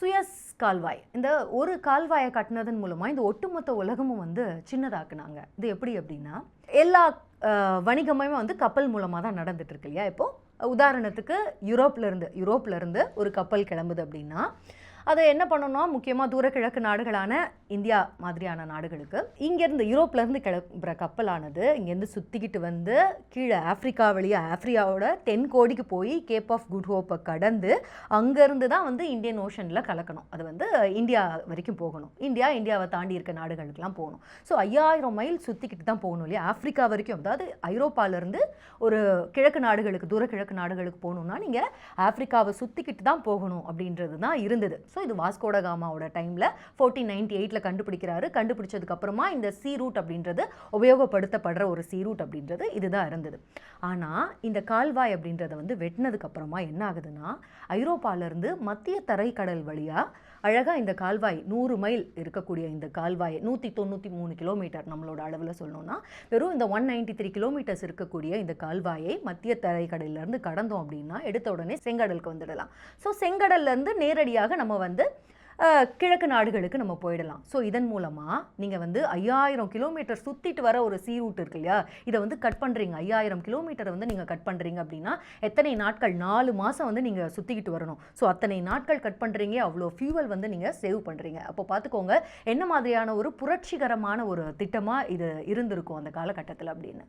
Suez கால்வாய், இந்த ஒரு கால்வாயை கட்டினதன் மூலமா இந்த ஒட்டுமொத்த உலகமும் வந்து சின்னதாக்குனாங்க. இது எப்படி அப்படின்னா, எல்லா வணிகமுமே வந்து கப்பல் மூலமா தான் நடந்துட்டு இருக்கு இல்லையா? இப்போ உதாரணத்துக்கு யூரோப்ல இருந்து ஒரு கப்பல் கிளம்புது அப்படின்னா, அதை என்ன பண்ணணும்னா, முக்கியமாக தூரக்கிழக்கு நாடுகளான இந்தியா மாதிரியான நாடுகளுக்கு இங்கேருந்து யூரோப்லேருந்து கிளம்புற கப்பலானது இங்கேருந்து சுற்றிக்கிட்டு வந்து கீழே ஆஃப்ரிக்கா வழியாக ஆஃப்ரிக்காவோட தென்கோடிக்கு போய் கேப் ஆஃப் குட் ஹோப்பை கடந்து அங்கேருந்து தான் வந்து இந்தியன் ஓஷனில் கலக்கணும். அது வந்து இந்தியா வரைக்கும் போகணும். இந்தியாவை தாண்டி இருக்க நாடுகளுக்கெல்லாம் போகணும். ஸோ 5000 மைல் சுற்றிக்கிட்டு தான் போகணும் இல்லையா? ஆஃப்ரிக்கா வரைக்கும், அதாவது ஐரோப்பாவிலேருந்து ஒரு கிழக்கு நாடுகளுக்கு, தூரக்கிழக்கு நாடுகளுக்கு போகணுன்னா நீங்கள் ஆஃப்ரிக்காவை சுற்றிக்கிட்டு தான் போகணும் அப்படின்றது தான் இருந்தது. ஸோ இது வாஸ்கோட காமாவோட டைமில் 1498 கண்டுபிடிக்கிறாரு. கண்டுபிடிச்சதுக்கு அப்புறமா இந்த சி ரூட் அப்படின்றது உபயோகப்படுத்தப்படுற ஒரு சி ரூட் அப்படின்றது இதுதான் இருந்தது. ஆனால் இந்த கால்வாய் அப்படின்றத வந்து வெட்டினதுக்கு அப்புறமா என்ன ஆகுதுன்னா, ஐரோப்பாவிலேருந்து மத்திய தரைக்கடல் வழியாக அழகாக இந்த கால்வாய் 100 மைல் இருக்கக்கூடிய இந்த கால்வாய் 193 கிலோமீட்டர் நம்மளோட அளவில் சொல்லணும்னா, வெறும் இந்த 193 கிலோமீட்டர்ஸ் இருக்கக்கூடிய இந்த கால்வாயை மத்திய தரைக்கடலிலேருந்து கடந்தோம் அப்படின்னா எடுத்த உடனே செங்கடலுக்கு வந்துடலாம். ஸோ செங்கடல்லேருந்து நேரடியாக நம்ம வந்து கிழக்கு நாடுகளுக்கு நம்ம போயிடலாம். ஸோ இதன் மூலமாக நீங்கள் வந்து 5000 கிலோமீட்டர் சுற்றிட்டு வர ஒரு சி ரூட் இருக்கு இல்லையா? இதை வந்து கட் பண்ணுறீங்க. 5000 கிலோமீட்டரை வந்து நீங்கள் கட் பண்ணுறீங்க அப்படின்னா எத்தனை நாட்கள்? 4 மாதம் வந்து நீங்கள் சுற்றிக்கிட்டு வரணும். ஸோ அத்தனை நாட்கள் கட் பண்ணுறீங்க, அவ்வளோ ஃபியூவல் வந்து நீங்கள் சேவ் பண்ணுறீங்க. அப்போ பார்த்துக்கோங்க என்ன மாதிரியான ஒரு புரட்சிகரமான ஒரு திட்டமாக இது இருந்திருக்கும் அந்த காலகட்டத்தில் அப்படின்னு.